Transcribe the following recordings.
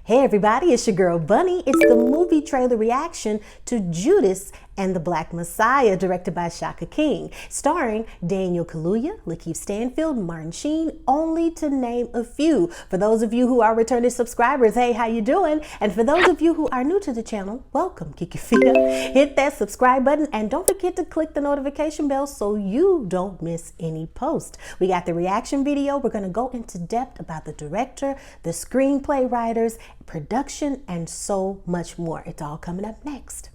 Hey everybody, it's your girl Bunny. It's the movie trailer reaction to Judas and the Black Messiah, directed by Shaka King, starring Daniel Kaluuya, Lakeith Stanfield, Martin Sheen, only to name a few. For those of you who are returning subscribers, hey, how you doing? And for those of you who are new to the channel, welcome. Kick your feet up, hit that subscribe button, and don't forget to click the notification bell so you don't miss any post. We got the reaction video. We're going to go into depth about the director, the screenplay writers, production, and so much more. It's all coming up next.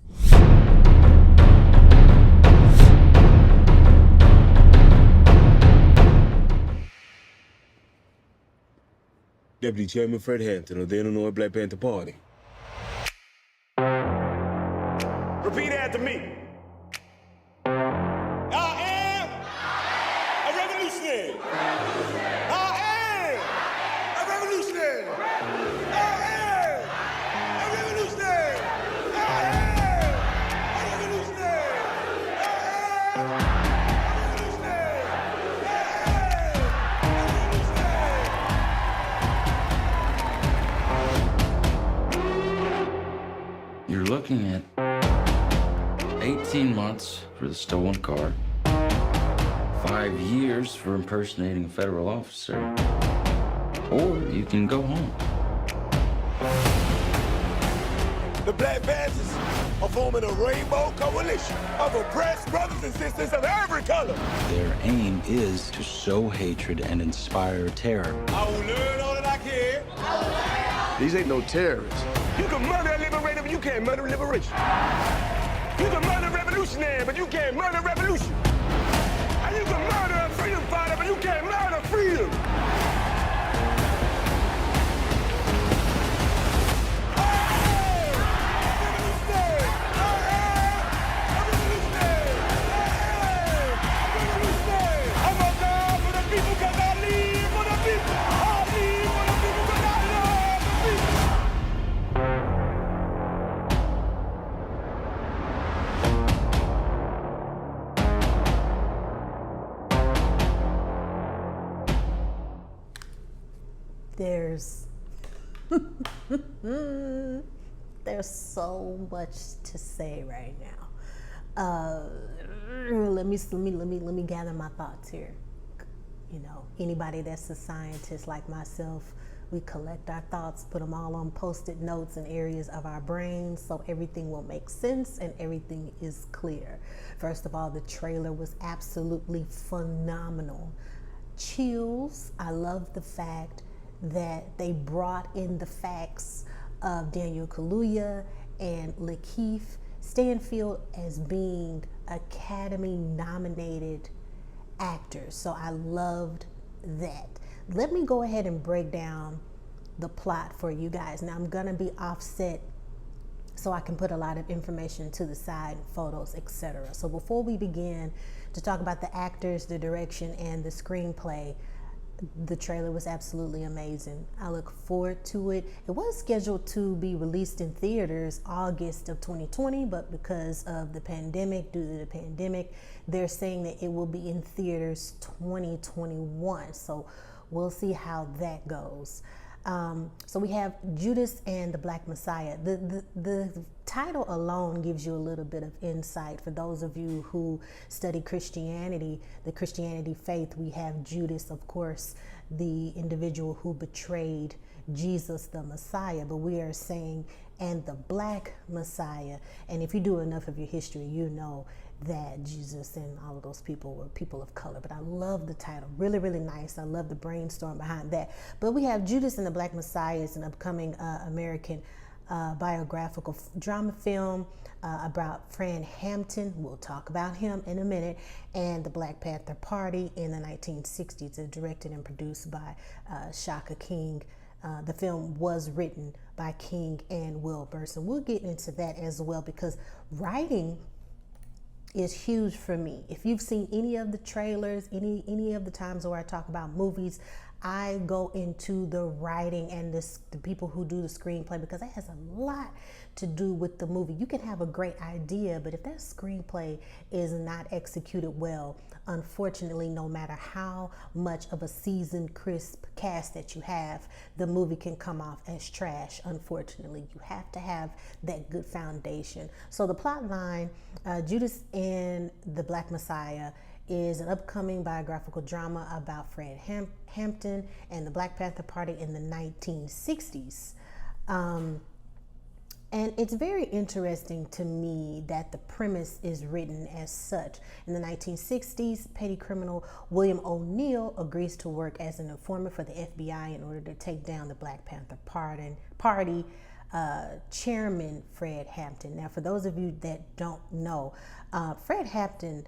Deputy Chairman Fred Hampton of the Illinois Black Panther Party. Repeat after me. I am a revolutionary. I am a revolutionary. I am a revolutionary. I am a revolutionary. I am a revolutionary. You're looking at 18 months for the stolen car, 5 years for impersonating a federal officer, or you can go home. The Black Panthers are forming a rainbow coalition of oppressed brothers and sisters of every color. Their aim is to sow hatred and inspire terror. I will learn all that I can. These ain't no terrorists. You can murder a liberator, but you can't murder liberation. You can murder a revolutionary, but you can't murder revolution. And you can murder a freedom fighter, but you can't murder freedom. There's so much to say right now. Let me gather my thoughts here. You know, anybody that's a scientist like myself, we collect our thoughts, put them all on post-it notes in areas of our brains so everything will make sense and everything is clear. First of all, the trailer was absolutely phenomenal. Chills. I love the fact that they brought in the facts of Daniel Kaluuya and Lakeith Stanfield as being Academy-nominated actors. So I loved that. Let me go ahead and break down the plot for you guys. Now I'm gonna be offset so I can put a lot of information to the side, photos, etc. So before we begin to talk about the actors, the direction, and the screenplay, the trailer was absolutely amazing. I look forward to it. It was scheduled to be released in theaters August of 2020, but because of the pandemic, due to the pandemic, they're saying that it will be in theaters 2021. So we'll see how that goes. So we have Judas and the Black Messiah. The title alone gives you a little bit of insight. For those of you who study Christianity, the Christianity faith, we have Judas, of course, the individual who betrayed Jesus, the Messiah, but we are saying, and the Black Messiah. And if you do enough of your history, you know that Jesus and all of those people were people of color. But I love the title, really, really nice. I love the brainstorm behind that. But we have Judas and the Black Messiah is an upcoming American biographical drama film about Fred Hampton. We'll talk about him in a minute. And the Black Panther Party in the 1960s, directed and produced by Shaka King. The film was written by King and Will Burson. We'll get into that as well because writing is huge for me. If you've seen any of the trailers, any of the times where I talk about movies, I go into the writing and the people who do the screenplay, because that has a lot to do with the movie. You can have a great idea, but if that screenplay is not executed well, unfortunately, no matter how much of a seasoned, crisp cast that you have, the movie can come off as trash. Unfortunately, you have to have that good foundation. So the plot line, Judas and the Black Messiah, is an upcoming biographical drama about Fred Hampton and the Black Panther Party in the 1960s. And it's very interesting to me that the premise is written as such. In the 1960s, petty criminal William O'Neill agrees to work as an informant for the FBI in order to take down the Black Panther Party chairman, Fred Hampton. Now, for those of you that don't know, Fred Hampton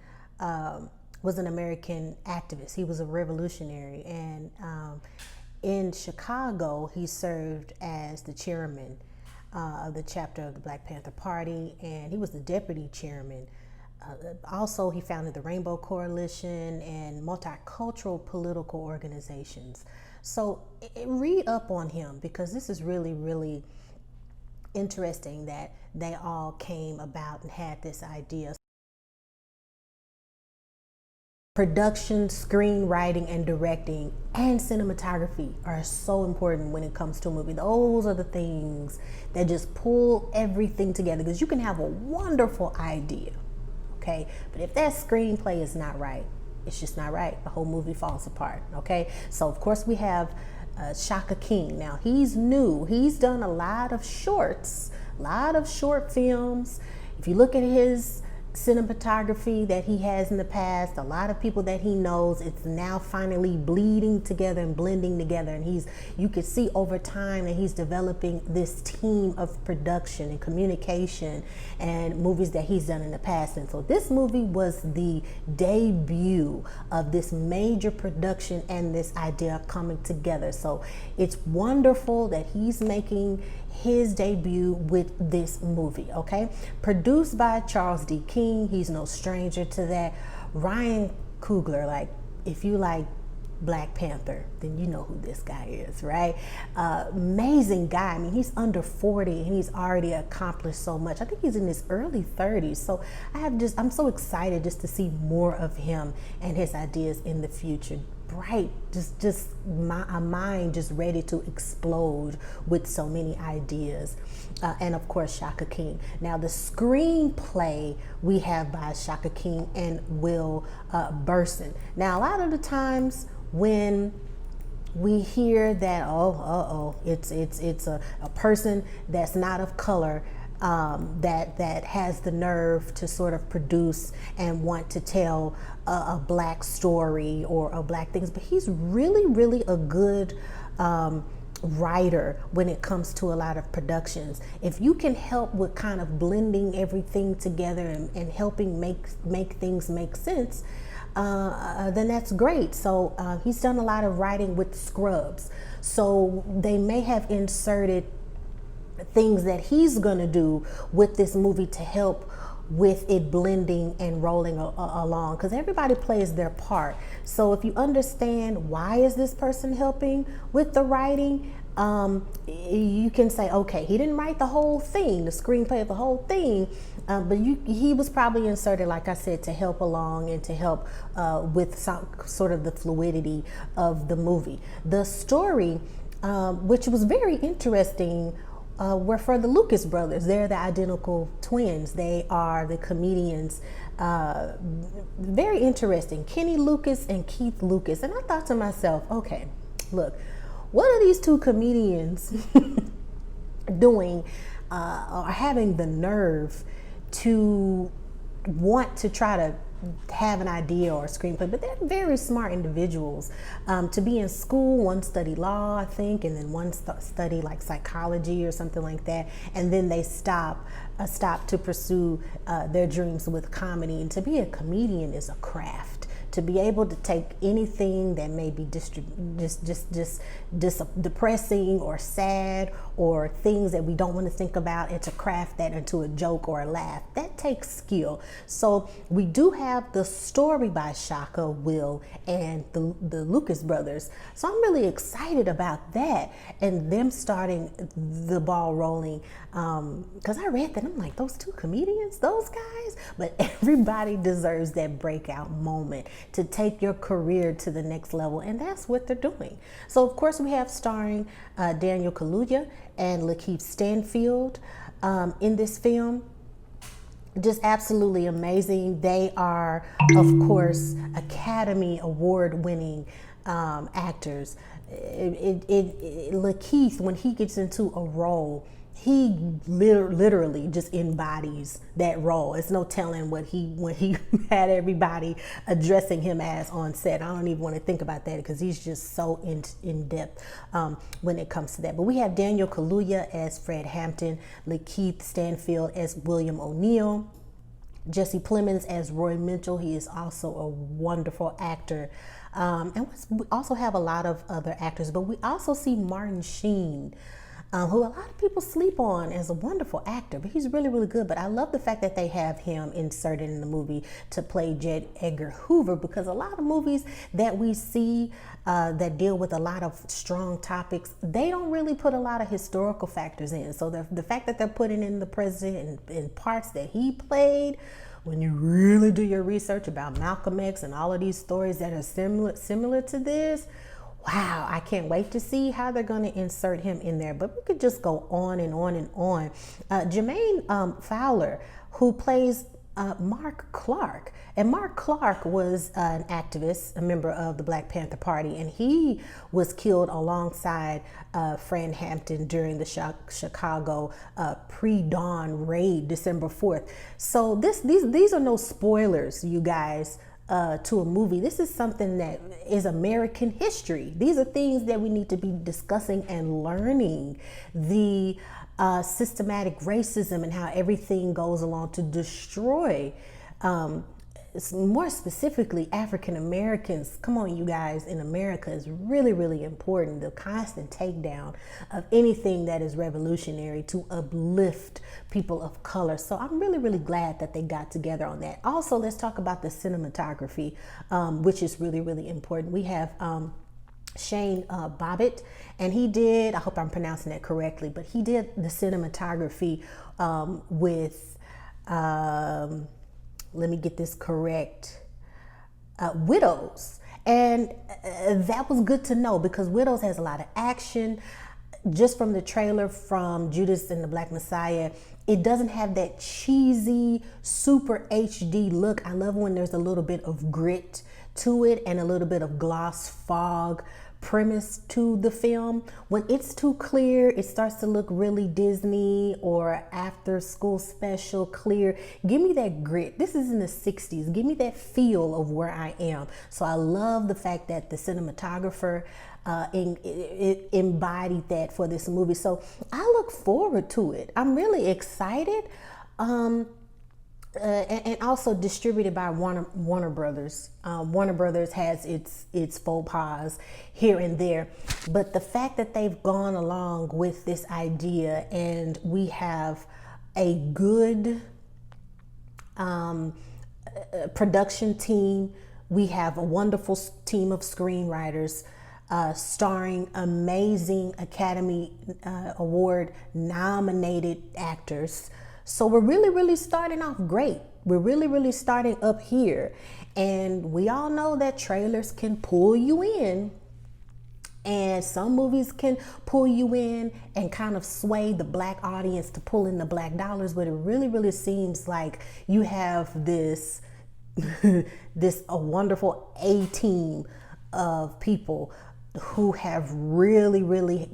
was an American activist. He was a revolutionary, and in Chicago, he served as the chairman of the chapter of the Black Panther Party, and he was the deputy chairman. Also, he founded the Rainbow Coalition and multicultural political organizations. So read up on him, because this is really, really interesting that they all came about and had this idea. Production, screenwriting, and directing, and cinematography are so important when it comes to a movie. Those are the things that just pull everything together, because you can have a wonderful idea, okay? But if that screenplay is not right, it's just not right. The whole movie falls apart, okay? So, of course, we have Shaka King. Now, he's new. He's done a lot of shorts, a lot of short films. If you look at his cinematography that he has in the past, a lot of people that he knows, it's now finally bleeding together and blending together, and you can see over time that he's developing this team of production and communication and movies that he's done in the past. And so this movie was the debut of this major production and this idea coming together. So it's wonderful that he's making his debut with this movie, okay? Produced by Charles D. King. He's no stranger to that. Ryan Coogler, like, if you like Black Panther, then you know who this guy is, right? Amazing guy. I mean, he's under 40 and he's already accomplished so much. I think he's in his early 30s. So I'm so excited just to see more of him and his ideas in the future. Bright, just a mind just ready to explode with so many ideas. And of course, Shaka King. Now, the screenplay we have by Shaka King and Will Burson. Now, a lot of the times when we hear that, it's a person that's not of color, that has the nerve to sort of produce and want to tell a black story or a black things, but he's really, really a good writer when it comes to a lot of productions. If you can help with kind of blending everything together and helping make things make sense, then that's great. So he's done a lot of writing with Scrubs. So they may have inserted things that he's gonna do with this movie to help with it blending and rolling along, because everybody plays their part. So if you understand why is this person helping with the writing, you can say, okay, he didn't write the whole thing, the screenplay of the whole thing, but he was probably inserted, like I said, to help along and to help with some sort of the fluidity of the movie. The story, which was very interesting, were for the Lucas brothers. They're the identical twins. They are the comedians. Very interesting. Kenny Lucas and Keith Lucas. And I thought to myself, okay, look, what are these two comedians doing or having the nerve to want to try to have an idea or a screenplay? But they're very smart individuals. To be in school, one studied law, I think, and then one studied like psychology or something like that, and then they stop to pursue their dreams with comedy. And to be a comedian is a craft. To be able to take anything that may be just depressing or sad or things that we don't want to think about, and to craft that into a joke or a laugh, that takes skill. So we do have the story by Shaka, Will, and the Lucas brothers. So I'm really excited about that and them starting the ball rolling. Because I read that, I'm like, those two comedians, those guys? But everybody deserves that breakout moment to take your career to the next level, and that's what they're doing. So of course we have starring Daniel Kaluuya and Lakeith Stanfield in this film. Just absolutely amazing. They are, of course, Academy Award winning actors. Lakeith, when he gets into a role, he literally just embodies that role. It's no telling when he had everybody addressing him as on set. I don't even want to think about that because he's just so in depth when it comes to that. But we have Daniel Kaluuya as Fred Hampton, Lakeith Stanfield as William O'Neill, Jesse Plemons as Roy Mitchell. He is also a wonderful actor. And we also have a lot of other actors, but we also see Martin Sheen, who a lot of people sleep on as a wonderful actor, but he's really, really good. But I love the fact that they have him inserted in the movie to play J. Edgar Hoover, because a lot of movies that we see that deal with a lot of strong topics, they don't really put a lot of historical factors in. So the fact that they're putting in the president in parts that he played, when you really do your research about Malcolm X and all of these stories that are similar to this, wow, I can't wait to see how they're going to insert him in there. But we could just go on and on and on. Jermaine Fowler, who plays Mark Clark. And Mark Clark was an activist, a member of the Black Panther Party, and he was killed alongside Fred Hampton during the Chicago pre-dawn raid, December 4th. So these are no spoilers, you guys, to a movie. This is something that is American history. These are things that we need to be discussing and learning. The systematic racism and how everything goes along to destroy, more specifically, African Americans. Come on, you guys, in America is really, really important. The constant takedown of anything that is revolutionary to uplift people of color. So I'm really, really glad that they got together on that. Also, let's talk about the cinematography, which is really, really important. We have Shane Bobbitt, and he did, I hope I'm pronouncing that correctly, but he did the cinematography with, let me get this correct, Widows. And that was good to know, because Widows has a lot of action. Just from the trailer from Judas and the Black Messiah, it doesn't have that cheesy, super HD look. I love when there's a little bit of grit to it and a little bit of gloss fog premise to the film. When it's too clear, it starts to look really Disney or after school special clear. Give me that grit. This is in the 60s. Give me that feel of where I am. So I love the fact that the cinematographer embodied that for this movie. So I look forward to it. I'm really excited. And also distributed by Warner Brothers. Warner Brothers has its faux pas here and there, but the fact that they've gone along with this idea, and we have a good production team, we have a wonderful team of screenwriters, starring amazing Academy Award nominated actors. So we're really, really starting off great. We're really, really starting up here. And we all know that trailers can pull you in, and some movies can pull you in and kind of sway the Black audience to pull in the Black dollars. But it really, really seems like you have this, a wonderful A-team of people who have really, really,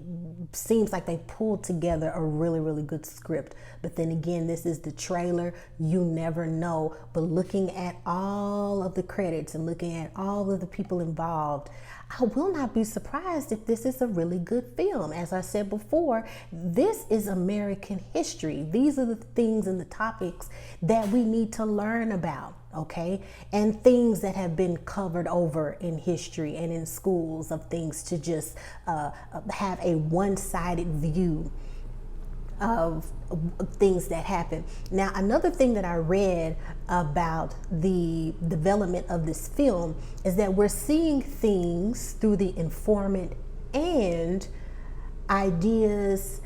seems like they pulled together a really, really good script. But then again, this is the trailer. You never know. But looking at all of the credits and looking at all of the people involved, I will not be surprised if this is a really good film. As I said before, this is American history. These are the things and the topics that we need to learn about, okay? And things that have been covered over in history and in schools, of things to just have a one-sided view of things that happen. Now, another thing that I read about the development of this film is that we're seeing things through the informant and ideas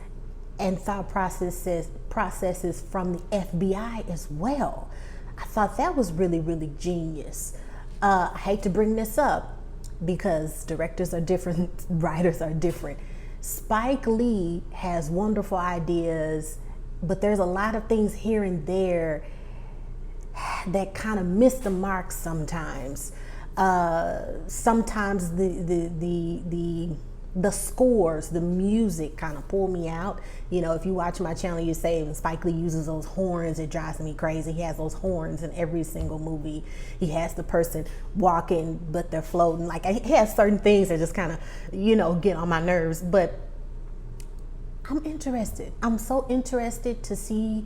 and thought processes from the FBI as well. I thought that was really, really genius. I hate to bring this up because directors are different, writers are different. Spike Lee has wonderful ideas, but there's a lot of things here and there that kind of miss the mark sometimes. Sometimes the scores, the music kind of pull me out. You know, if you watch my channel, you say when Spike Lee uses those horns, it drives me crazy. He has those horns in every single movie. He has the person walking, but they're floating. Like, he has certain things that just kind of, you know, get on my nerves. But I'm interested. I'm so interested to see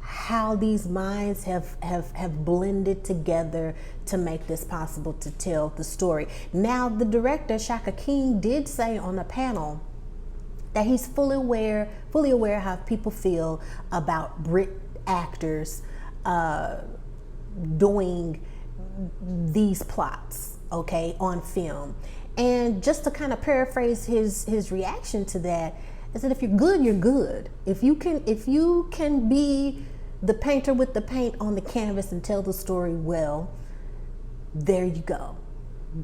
how these minds have blended together to make this possible to tell the story. Now, the director, Shaka King, did say on a panel that he's fully aware how people feel about Brit actors doing these plots, okay, on film. And just to kind of paraphrase his reaction to that, is that if you're good, you're good. If you can be the painter with the paint on the canvas and tell the story well, there you go.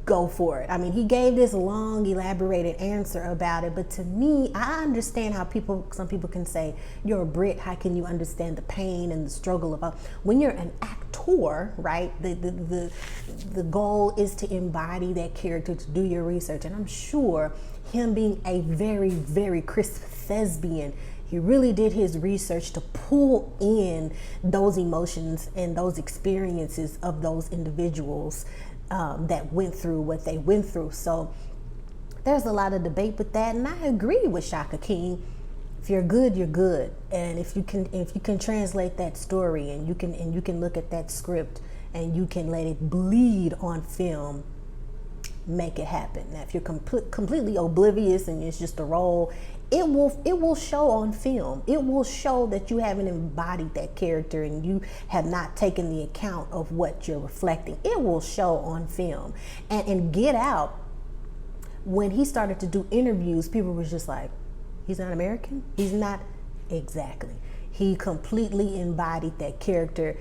Go for it. I mean, he gave this long, elaborated answer about it, but to me, I understand how some people can say, you're a Brit, how can you understand the pain and the struggle of when you're an actor, right? The goal is to embody that character, to do your research. And I'm sure him being a very, very crisp thespian, he really did his research to pull in those emotions and those experiences of those individuals that went through what they went through. So there's a lot of debate with that, and I agree with Shaka King. If you're good, you're good, and if you can translate that story, and you can look at that script, and you can let it bleed on film, make it happen. Now, if you're completely oblivious and it's just a role, it will show on film. It will show that you haven't embodied that character and you have not taken the account of what you're reflecting. It will show on film. And in Get Out, when he started to do interviews, people were just like, he's not American? He's not. Exactly. He completely embodied that character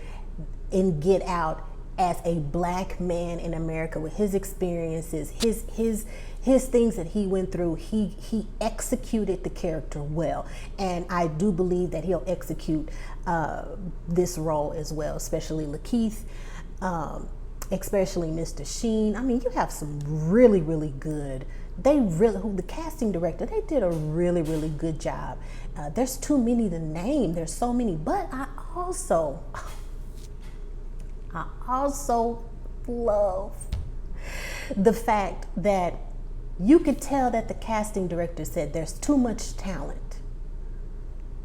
in Get Out as a black man in America with his experiences, his things that he went through. He executed the character well, and I do believe that he'll execute this role as well, especially Lakeith, especially Mr. Sheen. I mean, you have some really, really good. The casting director, they did a really, really good job. There's too many to name. There's so many, but I also love the fact that you could tell that the casting director said there's too much talent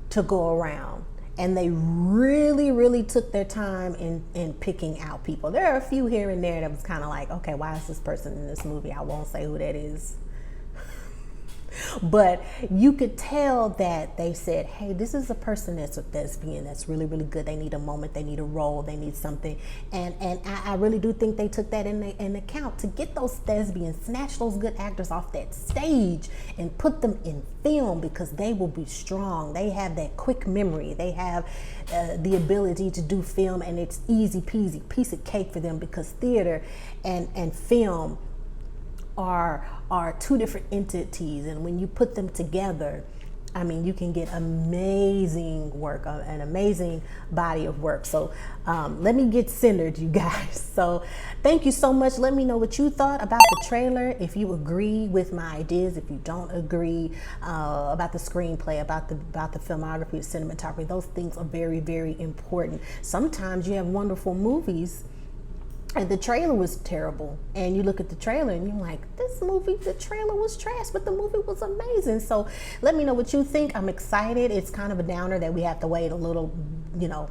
to go around, and they really, really took their time in picking out people. There are a few here and there that was kind of like, okay, why is this person in this movie? I won't say who that is. But you could tell that they said, hey, this is a person that's a thespian that's really, really good. They need a moment, they need a role, they need something. And I really do think they took that in account to get those thespians, snatch those good actors off that stage and put them in film, because they will be strong. They have that quick memory. They have the ability to do film, and it's easy peasy, piece of cake for them, because theater and film are two different entities, and when you put them together, I mean, you can get amazing work, an amazing body of work. So let me get centered, you guys. So thank you so much. Let me know what you thought about the trailer, if you agree with my ideas, if you don't agree, about the screenplay, about the filmography, the cinematography. Those things are very, very important. Sometimes you have wonderful movies and the trailer was terrible, and you look at the trailer and you're like, this movie, the trailer was trash, but the movie was amazing. So let me know what you think. I'm excited. It's kind of a downer that we have to wait a little,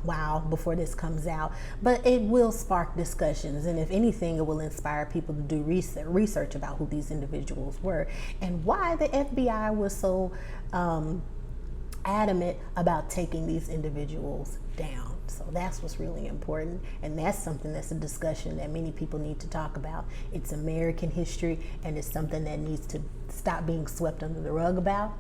while before this comes out, but it will spark discussions, and if anything, it will inspire people to do research about who these individuals were and why the FBI was so adamant about taking these individuals down. So that's what's really important, and that's something that's a discussion that many people need to talk about. It's American history, and it's something that needs to stop being swept under the rug about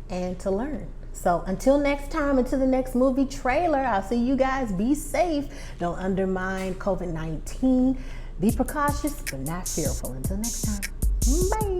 and to learn. So until next time, until the next movie trailer, I'll see you guys. Be safe. Don't undermine COVID-19. Be precautious, but not fearful. Until next time, bye.